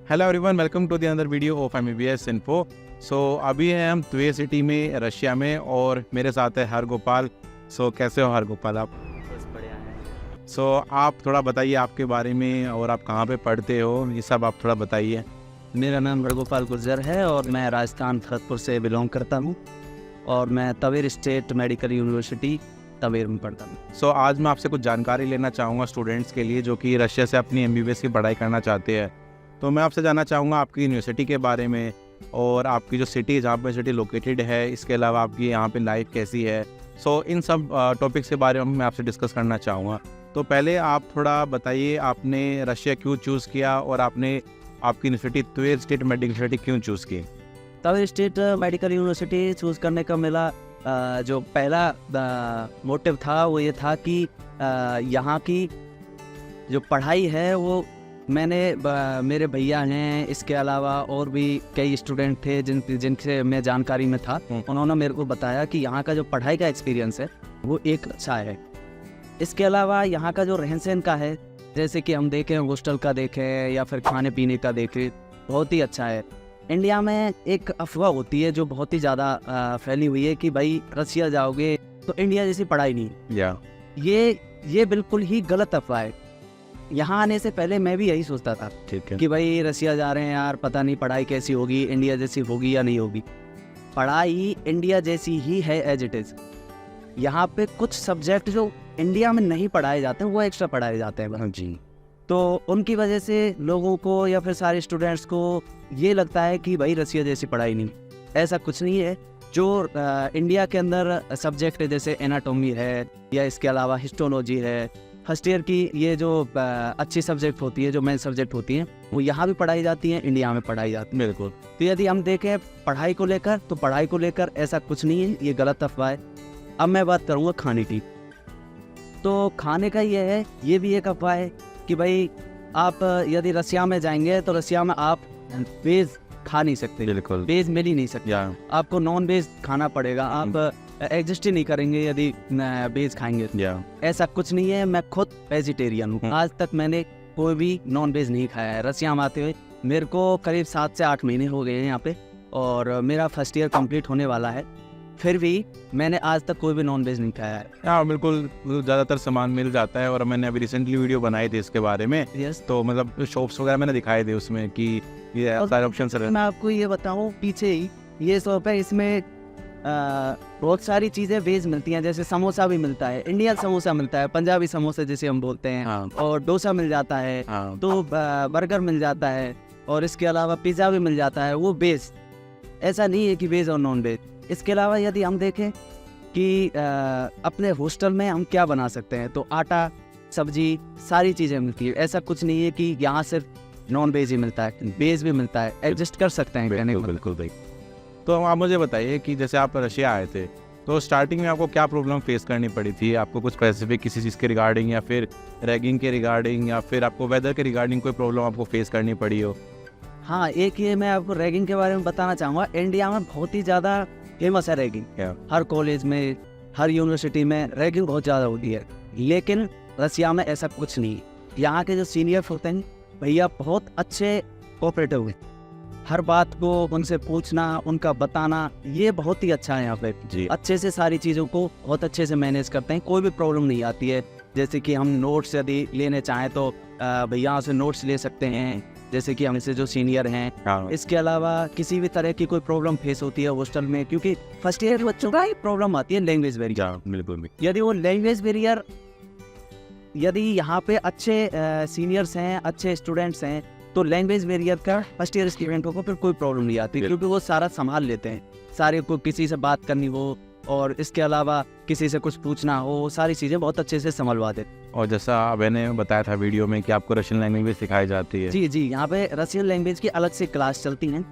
Hello everyone, welcome to the another video of MBBS info. So अभी हैं हम त्वे सिटी में, रशिया में, और मेरे साथ है हरगोपाल। सो कैसे हो हरगोपाल आप? बस बढ़िया है। सो आप थोड़ा बताइए आपके बारे में, और आप कहाँ पे पढ़ते हो, ये सब आप थोड़ा बताइए। मेरा नाम हरगोपाल गुर्जर है और मैं राजस्थान भरतपुर से बिलोंग करता हूँ और मैं Tver state medical university Tver में पढ़ता हूँ। सो आज मैं आपसे कुछ जानकारी लेना चाहूँगा स्टूडेंट्स के लिए जो कि रशिया से अपनी MBBS की पढ़ाई करना चाहते हैं। तो मैं आपसे जानना चाहूँगा आपकी यूनिवर्सिटी के बारे में, और आपकी जो सिटी, जहाँ पे सिटी लोकेटेड है, इसके अलावा आपकी यहाँ पे लाइफ कैसी है। सो इन सब टॉपिक्स के बारे में मैं आपसे डिस्कस करना चाहूँगा। तो पहले आप थोड़ा बताइए, आपने रशिया क्यों चूज़ किया, और आपने आपकी यूनिवर्सिटी त्वेर स्टेट मेडिकल यूनिवर्सिटी क्यों चूज़ की? Tver state medical university choose करने का मेरा जो पहला मोटिव था वो ये था कि यहाँ की जो पढ़ाई है वो मेरे भैया हैं, इसके अलावा और भी कई स्टूडेंट थे जिनसे मैं जानकारी में था। उन्होंने मेरे को बताया कि यहाँ का जो पढ़ाई का एक्सपीरियंस है वो एक अच्छा है। इसके अलावा यहाँ का जो रहन सहन का है, जैसे कि हम देखें हॉस्टल का देखें या फिर खाने पीने का देखें, बहुत ही अच्छा है। इंडिया में एक अफवाह होती है जो बहुत ही ज़्यादा फैली हुई है कि भाई रशिया जाओगे तो इंडिया जैसी पढ़ाई नहीं। ये बिल्कुल ही गलत अफवाह है। यहाँ आने से पहले मैं भी यही सोचता था कि भाई रशिया जा रहे हैं यार, पता नहीं पढ़ाई कैसी होगी, इंडिया जैसी होगी या नहीं होगी। पढ़ाई इंडिया जैसी ही है एज इट इज़। यहाँ पे कुछ सब्जेक्ट जो इंडिया में नहीं पढ़ाए जाते हैं वो एक्स्ट्रा पढ़ाए जाते हैं। हाँ जी। तो उनकी वजह से लोगों को या फिर सारे स्टूडेंट्स को ये लगता है कि भाई रशिया जैसी पढ़ाई नहीं। ऐसा कुछ नहीं है। जो इंडिया के अंदर सब्जेक्ट जैसे एनाटॉमी है या इसके अलावा हिस्टोलॉजी है, फर्स्ट ईयर की ये जो अच्छी सब्जेक्ट होती है, जो मेन सब्जेक्ट होती हैं, वो यहाँ भी पढ़ाई जाती हैं, इंडिया में पढ़ाई जाती है। बिल्कुल। तो यदि हम देखें पढ़ाई को लेकर, तो पढ़ाई को लेकर ऐसा कुछ नहीं है, ये गलत अफवाह है। अब मैं बात करूँगा खाने की। तो खाने का ये है, ये भी एक अफवाह है कि भाई आप यदि रशिया में जाएंगे तो रशिया में आप वेज खा नहीं सकते। बिल्कुल। वेज मिल ही नहीं सकते, आपको नॉन वेज खाना पड़ेगा। आप एग्जिस्ट ही नहीं करेंगे यदि वेज खाएंगे। ऐसा कुछ नहीं है। मैं खुद वेजिटेरियन हूँ। आज तक मैंने कोई भी नॉन वेज नहीं खाया है। रशिया में आते हुए मेरे को करीब 7 से 8 महीने हो गए हैं यहाँ पे, और मेरा फर्स्ट ईयर कंप्लीट होने वाला है। फिर भी मैंने आज तक कोई भी नॉन वेज नहीं खाया है। हाँ बिल्कुल, ज़्यादातर सामान मिल जाता है, और मैंने अभी रिसेंटली वीडियो बनाई थी इसके बारे में। तो मतलब शॉप्स वगैरह मैंने दिखाए थे उसमें कि ये सारे ऑप्शन है। मैं आपको ये बताऊँ, पीछे ही ये शॉप है, इसमें बहुत सारी चीज़ें वेज मिलती हैं। जैसे समोसा भी मिलता है, इंडियन समोसा मिलता है, पंजाबी समोसा जिसे हम बोलते हैं। और डोसा मिल जाता है। तो बर्गर मिल जाता है, और इसके अलावा पिज़्ज़ा भी मिल जाता है, वो वेज। ऐसा नहीं है कि वेज और नॉन वेज। इसके अलावा यदि हम देखें कि अपने हॉस्टल में हम क्या बना सकते हैं, तो आटा, सब्जी, सारी चीज़ें मिलती है। ऐसा कुछ नहीं है कि यहाँ सिर्फ नॉन वेज ही मिलता है, वेज भी मिलता है। एडजस्ट कर सकते हैं। बिल्कुल भाई। तो आप मुझे बताइए कि जैसे आप रशिया आए थे, तो स्टार्टिंग में आपको क्या प्रॉब्लम फेस करनी पड़ी थी? आपको कुछ स्पेसिफिक किसी चीज़ के रिगार्डिंग, या फिर रैगिंग के रिगार्डिंग, या फिर आपको वेदर के रिगार्डिंग कोई प्रॉब्लम आपको फेस करनी पड़ी हो? हाँ, एक ये मैं आपको रैगिंग के बारे में बताना चाहूँगा। इंडिया में बहुत ही ज़्यादा फेमस है रैगिंग। हर कॉलेज में, हर यूनिवर्सिटी में रैगिंग बहुत ज़्यादा होती है। लेकिन रशिया में ऐसा कुछ नहीं है। यहाँ के जो सीनियर्स होते हैं भैया, बहुत अच्छे कोऑपरेटिव हैं। हर बात को उनसे पूछना, उनका बताना, ये बहुत ही अच्छा है यहाँ पे। अच्छे से सारी चीज़ों को बहुत अच्छे से मैनेज करते हैं, कोई भी प्रॉब्लम नहीं आती है। जैसे कि हम नोट्स यदि लेने चाहें तो भैया से नोट्स ले सकते हैं, जैसे कि हमसे जो सीनियर हैं। इसके अलावा किसी भी तरह की कोई प्रॉब्लम फेस होती है हॉस्टल में, क्योंकि फर्स्ट ईयर के बच्चों का ही प्रॉब्लम आती है लैंग्वेज बैरियर। बिल्कुल। यदि वो लैंग्वेज बैरियर, यदि यहाँ पे अच्छे सीनियर्स हैं, अच्छे स्टूडेंट्स हैं, तो लैंग्वेज बैरियर का फर्स्ट ईयर स्टूडेंटों को फिर कोई प्रॉब्लम नहीं आती, क्योंकि वो सारा संभाल लेते हैं। सारे को किसी से बात करनी हो, और इसके अलावा किसी से कुछ पूछना हो, सारी चीज़ें बहुत अच्छे से संभलवा देते। और जैसा मैंने बताया था वीडियो में कि आपको रशियन लैंग्वेज भी सिखाई जाती है। जी, यहाँ पे रशियन लैंग्वेज की अलग से क्लास चलती हैं।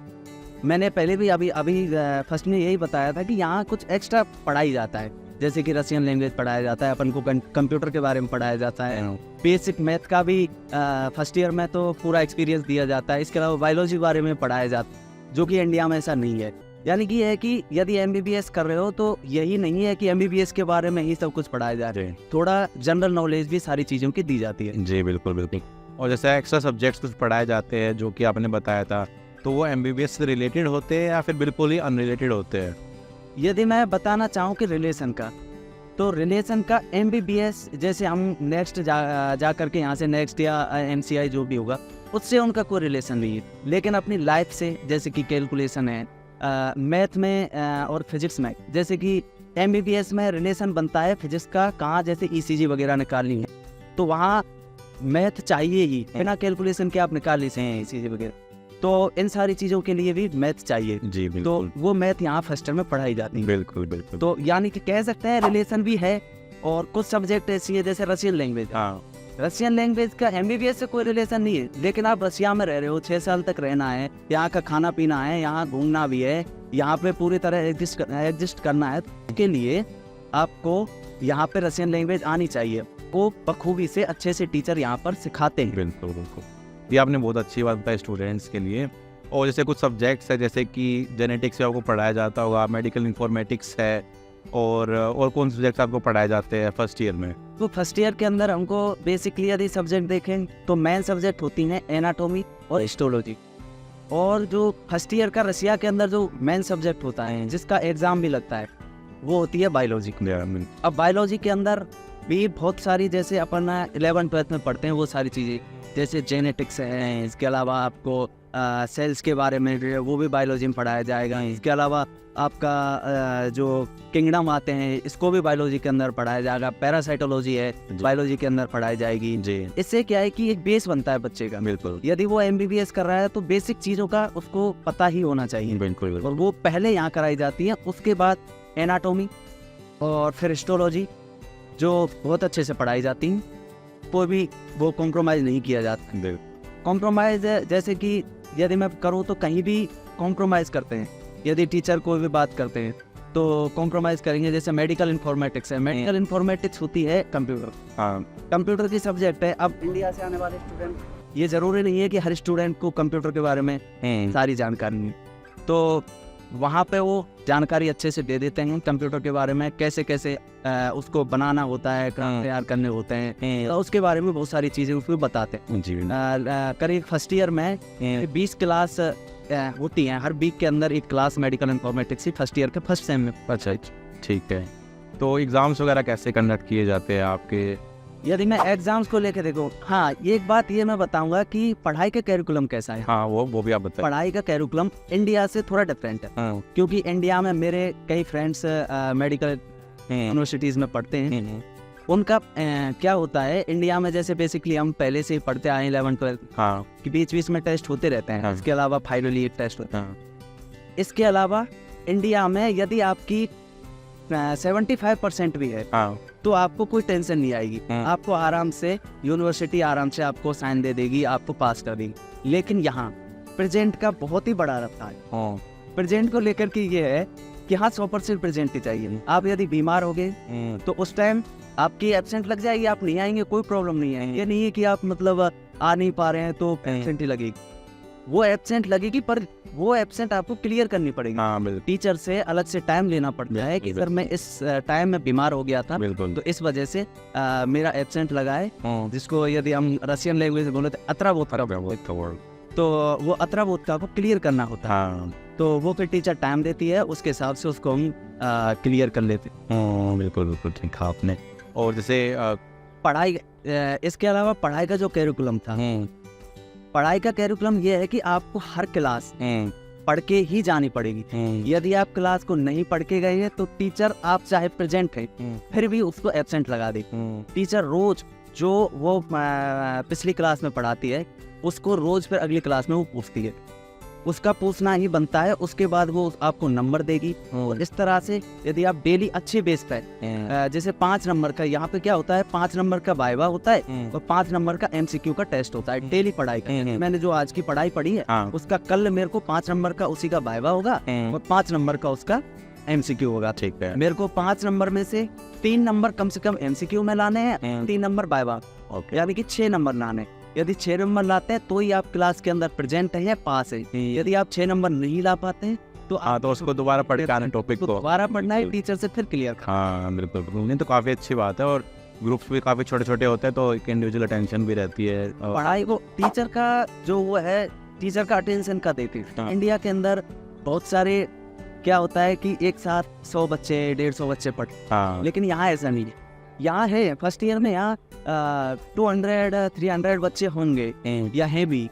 मैंने पहले भी अभी फर्स्ट में यही बताया था कि यहाँ कुछ एक्स्ट्रा पढ़ाई जाता है, जैसे कि रशियन लैंग्वेज पढ़ाया जाता है, अपन को कंप्यूटर के बारे में पढ़ाया जाता है, बेसिक मैथ का भी फर्स्ट ईयर में तो पूरा एक्सपीरियंस दिया जाता है। इसके अलावा बायोलॉजी के बारे में पढ़ाया जाता है, जो कि इंडिया में ऐसा नहीं है। यानी कि है कि यदि MBBS कर रहे हो तो यही नहीं है कि MBBS के बारे में ही सब कुछ पढ़ाया जा रहा है। थोड़ा जनरल नॉलेज भी सारी चीज़ों की दी जाती है। जी बिल्कुल बिल्कुल। और जैसे एक्स्ट्रा सब्जेक्ट्स कुछ पढ़ाए जाते हैं जो कि आपने बताया था, तो वो एमबीबीएस से रिलेटेड होते हैं या फिर बिल्कुल ही अनरिलेटेड होते हैं? यदि मैं बताना चाहूँ कि रिलेशन का, तो रिलेशन का एमबीबीएस जैसे हम नेक्स्ट जा करके यहाँ से नेक्स्ट या एमसीआई जो भी होगा उससे उनका कोई रिलेशन नहीं है, लेकिन अपनी लाइफ से जैसे कि कैलकुलेशन है, मैथ में और फिजिक्स में, जैसे कि एमबीबीएस में रिलेशन बनता है फिजिक्स का, कहाँ जैसे ईसीजी वगैरह निकालनी है तो वहाँ मैथ चाहिए ही, बिना कैलकुलेशन के आप निकाल लेते हैं ईसीजी वगैरह, तो इन सारी चीज़ों के लिए भी मैथ चाहिए। जी तो बिल्कुल। वो मैथ यहाँ फर्स्ट ईयर में पढ़ाई जाती है। बिल्कुल बिल्कुल। तो यानी कि कह सकते हैं रिलेशन भी है। और कुछ सब्जेक्ट ऐसी है जैसे रशियन लैंग्वेज, हाँ रशियन लैंग्वेज का एमबीबीएस से कोई रिलेशन नहीं है, लेकिन आप रशिया में रह रहे हो, 6 साल तक रहना है, यहाँ का खाना पीना है, यहाँ घूमना भी है, यहाँ पे पूरी तरह एग्जिस्ट करना है, उसके लिए आपको यहाँ पे रशियन लैंग्वेज आनी चाहिए। वो बखूबी से अच्छे से टीचर यहाँ पर सिखाते हैं। बिल्कुल बिल्कुल, ये आपने बहुत अच्छी बात बताई स्टूडेंट्स के लिए। और जैसे कुछ सब्जेक्ट्स है जैसे कि जेनेटिक्स से आपको पढ़ाया जाता होगा, मेडिकल इन्फॉर्मेटिक्स है, और कौन से सब्जेक्ट्स आपको पढ़ाए जाते हैं फर्स्ट ईयर में? तो फर्स्ट ईयर के अंदर हमको बेसिकली यदि सब्जेक्ट देखें तो मेन सब्जेक्ट होती हैं एनाटॉमी और हिस्टोलॉजी। और जो फर्स्ट ईयर का रशिया के अंदर जो मेन सब्जेक्ट होता है जिसका एग्ज़ाम भी लगता है वो होती है बायोलॉजी। अब बायोलॉजी के अंदर भी बहुत सारी, जैसे अपन 11th-12th में पढ़ते हैं वो सारी चीज़ें, जैसे जेनेटिक्स है, इसके अलावा आपको सेल्स के बारे में वो भी बायोलॉजी में पढ़ाया जाएगा। इसके अलावा आपका जो किंगडम आते हैं इसको भी बायोलॉजी के अंदर पढ़ाया जाएगा। पैरासाइटोलॉजी है बायोलॉजी के अंदर पढ़ाई जाएगी जी। इससे क्या है कि एक बेस बनता है बच्चे का। बिल्कुल यदि वो एमबीबीएस कर रहा है तो बेसिक चीज़ों का उसको पता ही होना चाहिए, बिल्कुल। और वो पहले यहाँ कराई जाती है। उसके बाद एनाटॉमी और फिर हिस्टोलॉजी जो बहुत अच्छे से पढ़ाई जाती हैं, कोई भी वो कॉम्प्रोमाइज़ नहीं किया जाता। कॉम्प्रोमाइज़ जैसे कि यदि मैं करूँ तो कहीं भी कॉम्प्रोमाइज़ करते हैं, यदि टीचर कोई भी बात करते हैं तो कॉम्प्रोमाइज़ करेंगे। जैसे मेडिकल इन्फॉर्मेटिक्स है, मेडिकल इन्फॉर्मेटिक्स होती है कंप्यूटर, हाँ कंप्यूटर की सब्जेक्ट है। अब इंडिया से आने वाले स्टूडेंट, ये ज़रूरी नहीं है कि हर स्टूडेंट को कंप्यूटर के बारे में सारी जानकारी है, तो वहाँ पे वो जानकारी अच्छे से दे देते हैं कंप्यूटर के बारे में, कैसे कैसे उसको बनाना होता है, तैयार करने होते हैं, तो उसके बारे में बहुत सारी चीज़ें उसको बताते हैं जी। करीब फर्स्ट ईयर में 20 क्लास होती हैं, हर वीक के अंदर एक class medical informatics first year के फर्स्ट सेम में। अच्छा ठीक है। तो एग्ज़ाम्स वगैरह कैसे कंडक्ट किए जाते हैं आपके? यदि मैं एग्जाम्स को लेकर देखो, हाँ एक बात ये मैं बताऊंगा कि पढ़ाई का कैरिकुलम कैसा है। हाँ वो भी आप बताएं। पढ़ाई का कैरिकुलम इंडिया से थोड़ा डिफरेंट है, क्योंकि इंडिया में मेरे कई फ्रेंड्स मेडिकल यूनिवर्सिटीज़ में पढ़ते हैं। उनका क्या होता है, इंडिया में जैसे बेसिकली हम पहले से ही पढ़ते आए 11th-12th, हाँ कि बीच बीच में टेस्ट होते रहते हैं। इसके अलावा फाइनली टेस्ट होता है। इसके अलावा इंडिया में यदि आपकी 75% भी है तो आपको कोई टेंशन नहीं आएगी, आपको आराम से यूनिवर्सिटी आराम से आपको साइन दे देगी, आपको पास कर देगी। लेकिन यहाँ प्रेजेंट का बहुत ही बड़ा रफ्तार है। प्रेजेंट को लेकर के ये है कि हाँ 100% प्रेजेंट ही चाहिए। आप यदि बीमार हो गए तो उस टाइम आपकी एब्सेंट लग जाएगी, आप नहीं आएंगे कोई प्रॉब्लम नहीं है। ये नहीं है कि आप मतलब आ नहीं पा रहे हैं तो एब्सेंट ही लगेगी, वो एब्सेंट लगेगी, पर वो एब्सेंट आपको क्लियर करनी पड़ेगी। टीचर से अलग से टाइम लेना पड़ता है कि सर मैं इस टाइम में बीमार हो गया था तो इस वजह से मेरा एब्सेंट लगा है, जिसको यदि हम रशियन लैंग्वेज बोले तो अत्रावोत्का, तो वो अत्रावोत्का को क्लियर करना होता है। तो वो फिर टीचर टाइम देती है, उसके हिसाब से उसको हम क्लियर कर लेते हैं। बिल्कुल ठीक कहा आपने। और जैसे पढ़ाई, इसके अलावा पढ़ाई का जो कैरिकुलम था, पढ़ाई का कैरिकुलम ये है कि आपको हर क्लास पढ़ के ही जानी पड़ेगी। यदि आप क्लास को नहीं पढ़ के गए हैं तो टीचर, आप चाहे प्रेजेंट है फिर भी उसको एब्सेंट लगा दे। टीचर रोज जो वो पिछली क्लास में पढ़ाती है उसको रोज फिर अगली क्लास में वो पूछती है, उसका पूछना ही बनता है। उसके बाद वो आपको नंबर देगी। और इस तरह से यदि आप डेली अच्छे बेस पे जैसे 5 नंबर का, यहाँ पे क्या होता है 5 नंबर का वाइवा होता है और 5 नंबर का एमसीक्यू का टेस्ट होता है डेली पढ़ाई का। मैंने जो आज की पढ़ाई पढ़ी है उसका कल मेरे को 5 नंबर का उसी का वाइवा होगा और 5 नंबर का उसका एमसीक्यू होगा। ठीक है। मेरे को 5 नंबर में से 3 नंबर कम से कम एमसीक्यू में लाने हैं, 3 नंबर वाइवा, यानी कि 6 नंबर लाने। यदि 6 नंबर लाते हैं तो ही आप क्लास के अंदर प्रेजेंट है या पास है। यदि आप 6 नंबर नहीं ला पाते हैं तो उसको दोबारा पढ़ के आना, टॉपिक को दोबारा पढ़ना है टीचर से फिर क्लियर। हाँ बिल्कुल, नहीं तो काफ़ी अच्छी बात है। और ग्रुप्स भी काफ़ी छोटे छोटे होते हैं, तो एक इंडिविजुअल अटेंशन भी रहती है। पढ़ाई को टीचर का जो वो है, टीचर का अटेंशन का देती है। इंडिया के अंदर बहुत सारे क्या होता है कि एक साथ 100 बच्चे 150 बच्चे पढ़ते, लेकिन यहाँ ऐसा नहीं है। यहाँ है फर्स्ट ईयर में यहाँ 200-300 बच्चे होंगे या हैं भी,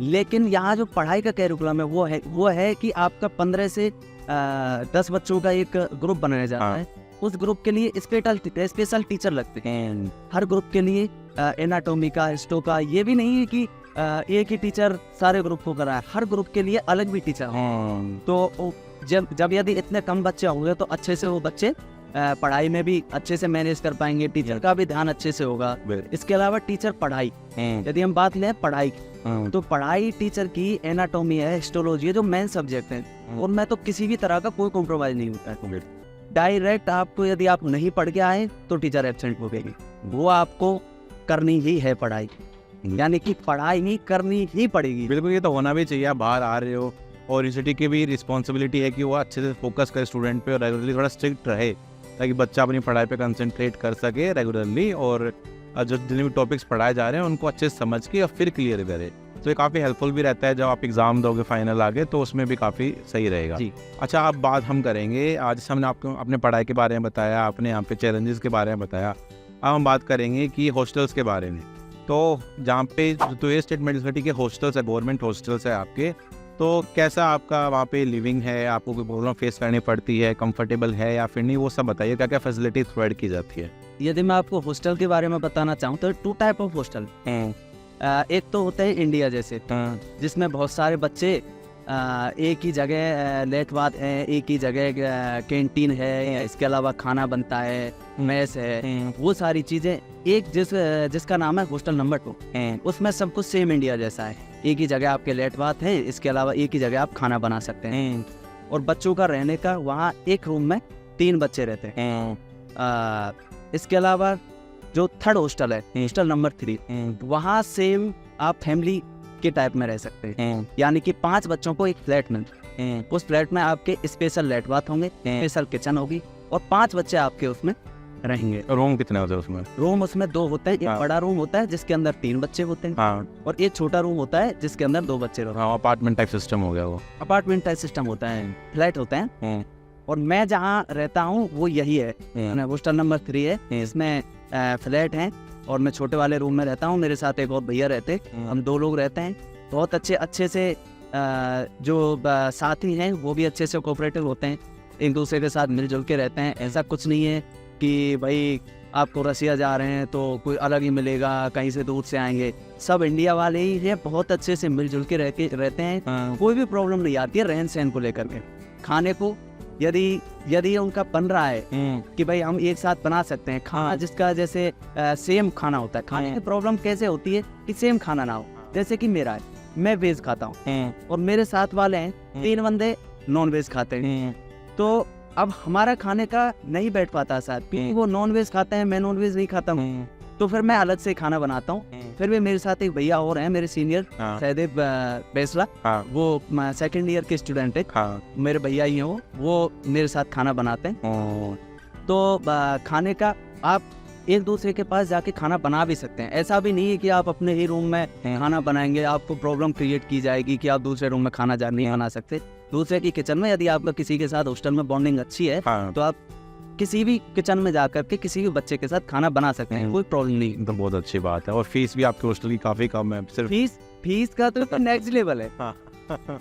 लेकिन यहाँ जो पढ़ाई का कैरिकुलम है वो है कि आपका 15 से 10 बच्चों का एक ग्रुप बनाया जाता है। उस ग्रुप के लिए स्पेशल टीचर लगते हैं हर ग्रुप के लिए। एनाटॉमी का, हिस्टो का, ये भी नहीं है कि एक ही टीचर सारे ग्रुप को कराए, हर ग्रुप के लिए अलग भी टीचर तो जब यदि इतने कम बच्चे होंगे तो अच्छे से वो बच्चे पढ़ाई में भी अच्छे से मैनेज कर पाएंगे, टीचर का भी ध्यान अच्छे से होगा। इसके अलावा टीचर पढ़ाई, यदि हम बात लें पढ़ाई की, तो पढ़ाई टीचर की एनाटॉमी है, हिस्टोलॉजी है, जो मेन सब्जेक्ट है, उनमें तो किसी भी तरह का कोई कॉम्प्रोमाइज नहीं होता है। डायरेक्ट आपको यदि आप नहीं पढ़ के आए तो टीचर एब्सेंट हो गई, वो आपको करनी ही है पढ़ाई, यानी कि पढ़ाई ही करनी ही पड़ेगी। बिल्कुल, ये तो होना भी चाहिए। आप बाहर आ रहे हो और यूनिवर्सिटी की भी रिस्पॉन्सिबिलिटी है कि वो अच्छे से फोकस करे स्टूडेंट पे और रेगुलरली थोड़ा स्ट्रिक्ट रहे, ताकि बच्चा अपनी पढ़ाई पे कंसंट्रेट कर सके रेगुलरली, और जो जितने भी टॉपिक्स पढ़ाए जा रहे हैं उनको अच्छे से समझ के और फिर क्लियर करे। तो ये काफ़ी हेल्पफुल भी रहता है जब आप एग्ज़ाम दोगे फाइनल आगे, तो उसमें भी काफ़ी सही रहेगा जी। अच्छा, अब बात हम करेंगे, आज हमने आपको अपने पढ़ाई के बारे में बताया, आपने यहाँ पे चैलेंजेस के बारे में बताया, अब हम बात करेंगे कि हॉस्टल्स के बारे में। तो जहाँ पे तो ये स्टेट यूनिवर्सिटी के हॉस्टल्स है, गवर्नमेंट हॉस्टल्स है आपके, तो कैसा आपका वहाँ पे लिविंग है, आपको कोई प्रॉब्लम फेस करनी पड़ती है, कंफर्टेबल है या फिर नहीं, वो सब बताइए, क्या क्या फैसिलिटी प्रोवाइड की जाती है। यदि मैं आपको हॉस्टल के बारे में बताना चाहूँ तो 2 टाइप ऑफ हॉस्टल। एक तो होता है इंडिया जैसे, जिसमें बहुत सारे बच्चे एक ही जगह लेट बात है, एक ही जगह कैंटीन है, इसके अलावा खाना बनता है, मेस है, वो सारी चीज़ें एक जिसका नाम है हॉस्टल नंबर 2, उसमें सब कुछ सेम इंडिया जैसा है, एक ही जगह आपके लेट बात है, इसके अलावा एक ही जगह आप खाना बना सकते हैं। और बच्चों का रहने का वहाँ एक रूम में 3 बच्चे रहते हैं। इसके अलावा जो थर्ड हॉस्टल है, हॉस्टल नंबर 3, वहाँ सेम आप फैमिली के टाइप में रह सकते हैं, यानी कि 5 बच्चों को एक फ्लैट में, उस फ्लैट में आपके स्पेशल लेट बाथ होंगे, स्पेशल किचन होगी, और 5 बच्चे आपके उसमें रहेंगे। रूम कितने होते हैं उसमें? रूम उसमें 2 होते हैं, एक बड़ा रूम होता है जिसके अंदर 3 बच्चे होते हैं, और एक छोटा रूम होता है जिसके अंदर 2 बच्चे रहते हैं। अपार्टमेंट टाइप सिस्टम हो गया वो। अपार्टमेंट टाइप सिस्टम होता है, फ्लैट होते हैं। और मैं जहाँ रहता हूँ वो यही है, हॉस्टल नंबर 3 है, इसमें फ्लैट हैं, और मैं छोटे वाले रूम में रहता हूँ, मेरे साथ एक और भैया रहते, हम 2 लोग रहते हैं। बहुत अच्छे से जो साथी हैं वो भी अच्छे से कोऑपरेटिव होते हैं, एक दूसरे के साथ मिलजुल के रहते हैं। ऐसा कुछ नहीं है कि भाई आपको रसिया जा रहे हैं तो कोई अलग ही मिलेगा, कहीं से दूर से आएंगे, सब इंडिया वाले ही हैं, बहुत अच्छे से मिलजुल के रहते हैं। कोई भी प्रॉब्लम नहीं आती है रहन सहन को लेकर के। खाने को यदि उनका बन रहा है कि भाई हम एक साथ बना सकते हैं खाना, जिसका जैसे सेम खाना होता है, खाने की प्रॉब्लम कैसे होती है कि सेम खाना ना हो। जैसे कि मेरा है, मैं वेज खाता हूँ और मेरे साथ वाले हैं 3 बंदे नॉन वेज खाते हैं, तो अब हमारा खाने का नहीं बैठ पाता साथ, क्योंकि वो नॉन वेज खाते हैं, मैं नॉन वेज नहीं खाता हूँ, तो फिर मैं अलग से खाना बनाता हूँ। फिर भी मेरे साथ एक भैया और हैं, मेरे सीनियर सहदेव बेसला, वो 2nd ईयर के स्टूडेंट है, मेरे भैया ही हैं, वो मेरे साथ खाना बनाते हैं। तो खाने का आप एक दूसरे के पास जाके खाना बना भी सकते हैं, ऐसा भी नहीं है कि आप अपने ही रूम में खाना बनाएंगे, आपको प्रॉब्लम क्रिएट की जाएगी कि आप दूसरे रूम में खाना नहीं बना सकते। दूसरे की किचन में यदि आपका किसी के साथ हॉस्टल में बॉन्डिंग अच्छी है, तो आप किसी भी किचन में जाकर के किसी भी बच्चे के साथ खाना बना सकते हैं, कोई प्रॉब्लम नहीं। तो बहुत अच्छी बात है। और फीस भी आपके हॉस्टल की काफ़ी कम है, सिर्फ फीस का तो नेक्स्ट लेवल है।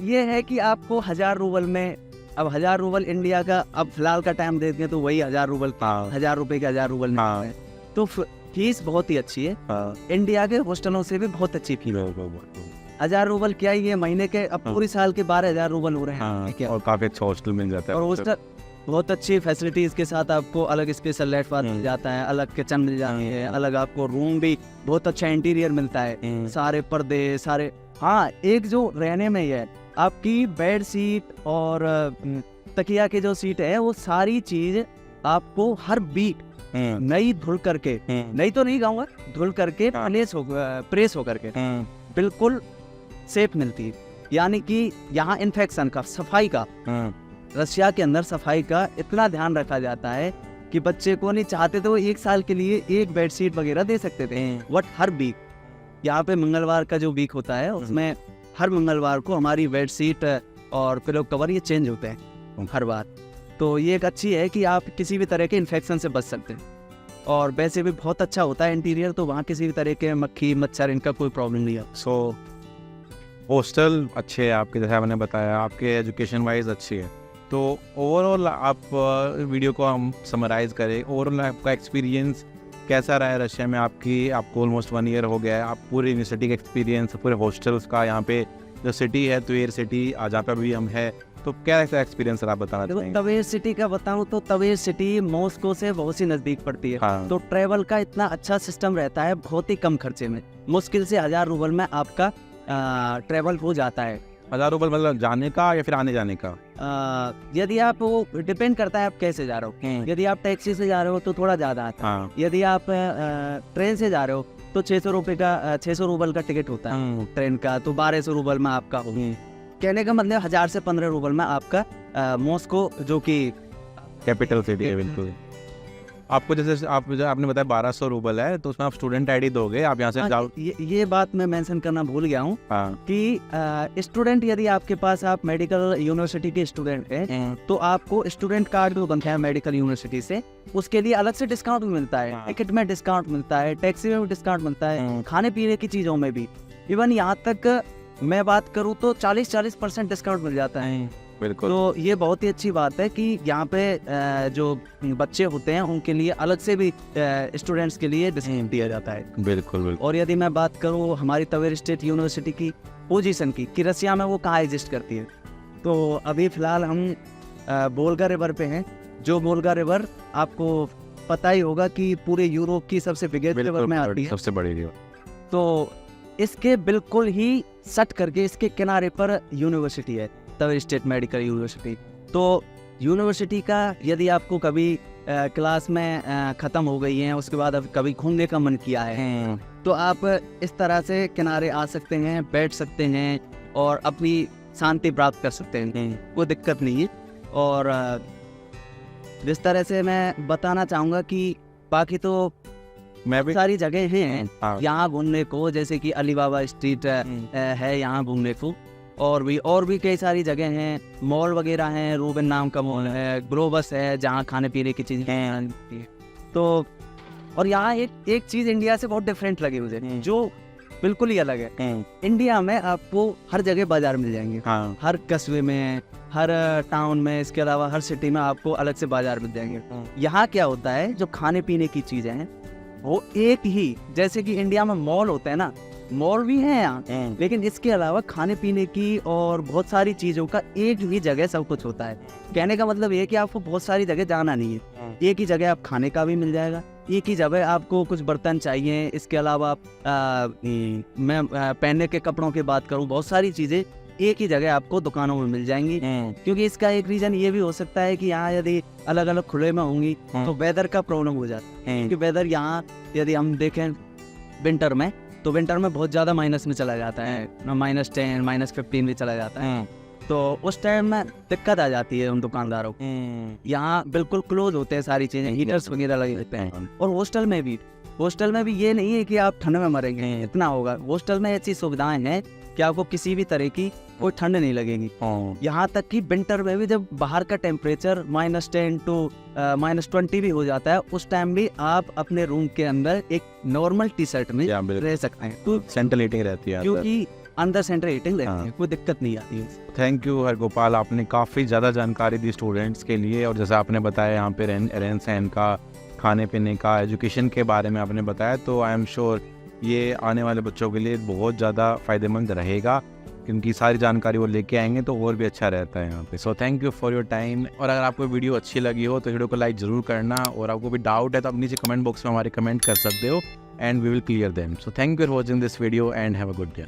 ये है कि आपको 1000 रूबल में, अब 1000 रूबल इंडिया का अब फिलहाल का टाइम देते हैं तो वही 1000 रूबल, 1000 रुपए के 1000 रूबल है, तो फीस बहुत ही अच्छी है। इंडिया के हॉस्टलों से भी बहुत अच्छी फीस। 1000 रूबल क्या ही है महीने के, अब पूरी साल के 12000 रूबल हो रहे हैं। और काफ़ी अच्छा हॉस्टल मिल जाता है, और हॉस्टल बहुत अच्छी फैसिलिटीज़ के साथ आपको अलग स्पेशल लेट बाथ मिल जाता है, अलग किचन मिल जाती है, अलग आपको रूम भी बहुत अच्छा इंटीरियर मिलता है, सारे पर्दे सारे। हाँ, एक जो रहने में ही है, आपकी बेड सीट और तकिया की जो सीट है, वो सारी चीज़ आपको हर बीट नई धुल करके, नई तो नहीं कहूँगा, धुल करके प्रेस हो करके बिल्कुल सेफ मिलती है। यानी कि यहाँ इन्फेक्शन का, सफाई का, रशिया के अंदर सफाई का इतना ध्यान रखा जाता है कि बच्चे को नहीं चाहते तो वो 1 साल के लिए एक बेडशीट वगैरह दे सकते थे। बट हर वीक यहाँ पे मंगलवार का जो वीक होता है उसमें हर मंगलवार को हमारी बेडशीट और पिलो कवर ये चेंज होते हैं हर बार। तो ये एक अच्छी है कि आप किसी भी तरह के इन्फेक्शन से बच सकते हैं, और वैसे भी बहुत अच्छा होता है इंटीरियर, तो वहाँ किसी भी तरह के मक्खी मच्छर इनका कोई प्रॉब्लम नहीं है। सो हॉस्टल अच्छे है आपके, जैसे आपने बताया आपके एजुकेशन वाइज अच्छी है। तो ओवरऑल आप वीडियो को हम समराइज़ करें, ओवरऑल आपका एक्सपीरियंस कैसा रहा है रशिया में? आपको ऑलमोस्ट 1 ईयर हो गया है, आप पूरे यूनिवर्सिटी का एक्सपीरियंस, पूरे हॉस्टल्स का, यहाँ पे जो सिटी है तुवेर सिटी जहाँ पे अभी हम है, तो क्या ऐसा एक्सपीरियंस आप बताना चाहेंगे? तवेर सिटी का बताऊं तो तवेर सिटी मॉस्को से बहुत सी नज़दीक पड़ती है। हाँ। तो ट्रेवल का इतना अच्छा सिस्टम रहता है, बहुत ही कम खर्चे में, मुश्किल से 1000 रूबल में आपका ट्रेवल हो जाता है। 1000 रूपये मतलब जाने का या फिर आने जाने का? यदि आप, वो डिपेंड करता है आप कैसे जा रहे हो। यदि आप टैक्सी से जा रहे हो तो थोड़ा ज़्यादा आता है। हाँ। यदि आप ट्रेन से जा रहे हो तो 600 रुपये का 600 रूबल का टिकट होता है ट्रेन का, तो 1200 रूबल में आपका हो। कहने का मतलब 1000 से 15 रूबल में आपका मॉस्को, जो कि कैपिटल सिटी है बिल्कुल। आपको जैसे आपने बताया 1200 रूबल है, तो उसमें आप स्टूडेंट आईडी दोगे, आप यहाँ से जाओ। ये बात मैं मेंशन करना भूल गया हूँ कि स्टूडेंट, यदि आपके पास आप मेडिकल यूनिवर्सिटी के स्टूडेंट हैं तो आपको स्टूडेंट कार्ड जो बनता है मेडिकल यूनिवर्सिटी से, उसके लिए अलग से डिस्काउंट भी मिलता है। टिकट में डिस्काउंट मिलता है, टैक्सी में भी डिस्काउंट मिलता है, खाने पीने की चीज़ों में भी। इवन यहाँ तक मैं बात करूँ तो 40% डिस्काउंट मिल जाता है। बिल्कुल। तो ये बहुत ही अच्छी बात है कि यहाँ पे जो बच्चे होते हैं उनके लिए अलग से भी स्टूडेंट्स के लिए डिस्काउंट दिया जाता है। बिल्कुल बिल्कुल। और यदि मैं बात करूँ हमारी तवेर स्टेट यूनिवर्सिटी की पोजीशन की, कि रसिया में वो कहाँ एग्जिस्ट करती है, तो अभी फ़िलहाल हम वोल्गा रिवर पे हैं। जो वोल्गा रिवर आपको पता ही होगा कि पूरे यूरोप की सबसे बिगेस्ट रिवर में आती है, सबसे बड़ी रिवर। तो इसके बिल्कुल ही सट करके इसके किनारे पर यूनिवर्सिटी है, तवेर स्टेट मेडिकल यूनिवर्सिटी। तो यूनिवर्सिटी का यदि आपको कभी क्लास में ख़त्म हो गई है, उसके बाद अब कभी घूमने का मन किया है, तो आप इस तरह से किनारे आ सकते हैं, बैठ सकते हैं और अपनी शांति प्राप्त कर सकते हैं, कोई दिक्कत नहीं है। और जिस तरह से मैं बताना चाहूँगा कि बाकी तो मैं भी सारी जगह हैं यहाँ घूमने को, जैसे कि अली बाबा स्ट्रीट है यहाँ घूमने को, और भी कई सारी जगह हैं, मॉल वगैरह हैं, रूबन नाम का मॉल है, ग्लोबस है जहाँ खाने पीने की चीज़ें हैं। तो और यहाँ एक चीज़ इंडिया से बहुत डिफरेंट लगी मुझे, जो बिल्कुल ही अलग है। इंडिया में आपको हर जगह बाजार मिल जाएंगे, हर कस्बे में, हर टाउन में, इसके अलावा हर सिटी में आपको अलग से बाजार मिल जाएंगे। यहाँ क्या होता है, जो खाने पीने की चीज़ें हैं वो एक ही, जैसे कि इंडिया में मॉल होता है ना, मॉल भी है यहाँ, लेकिन इसके अलावा खाने पीने की और बहुत सारी चीज़ों का एक ही जगह सब कुछ होता है। कहने का मतलब ये कि आपको बहुत सारी जगह जाना नहीं है, एक ही जगह आप खाने का भी मिल जाएगा, एक ही जगह आपको कुछ बर्तन चाहिए, इसके अलावा मैं पहनने के कपड़ों की बात करूँ, बहुत सारी चीज़ें एक ही जगह आपको दुकानों में मिल जाएंगी। क्योंकि इसका एक रीज़न ये भी हो सकता है कि यहाँ यदि अलग अलग खुले में होंगी तो वेदर का प्रॉब्लम हो जाता है। क्योंकि वेदर यहाँ यदि हम देखें विंटर में, तो विंटर में बहुत ज़्यादा माइनस में चला जाता है, -10 -15 भी चला जाता है। तो उस टाइम में दिक्कत आ जाती है उन दुकानदारों को। यहाँ बिल्कुल क्लोज होते हैं सारी चीज़ें, हीटर्स वगैरह लगे होते हैं। और हॉस्टल में भी ये नहीं है कि आप ठंड में मरेंगे, इतना होगा। हॉस्टल में ऐसी सुविधाएं हैं कि आपको किसी भी तरह की कोई ठंड नहीं लगेगी। यहाँ तक कि विंटर में भी जब बाहर का टेम्परेचर -10 to -20 भी हो जाता है, उस टाइम भी आप अपने रूम के अंदर एक नॉर्मल टी शर्ट में रह सकते हैं। तो सेंट्रल हीटिंग रहती है, क्योंकि अंदर सेंट्रल हीटिंग रहती है, कोई दिक्कत नहीं आती है। थैंक यू हरगोपाल, आपने काफ़ी ज़्यादा जानकारी दी स्टूडेंट्स के लिए। और जैसा आपने बताया यहाँ पे रहन सहन का, खाने पीने का, एजुकेशन के बारे में आपने बताया, तो आई एम श्योर ये आने वाले बच्चों के लिए बहुत ज़्यादा फ़ायदेमंद रहेगा, क्योंकि सारी जानकारी वो लेके आएंगे तो और भी अच्छा रहता है यहाँ पे। सो thank you for your time. और अगर आपको वीडियो अच्छी लगी हो तो वीडियो को लाइक ज़रूर करना, और आपको भी डाउट है तो आप नीचे कमेंट बॉक्स में हमारे कमेंट कर सकते हो, and we will clear them. So thank you for watching this video and have a good day.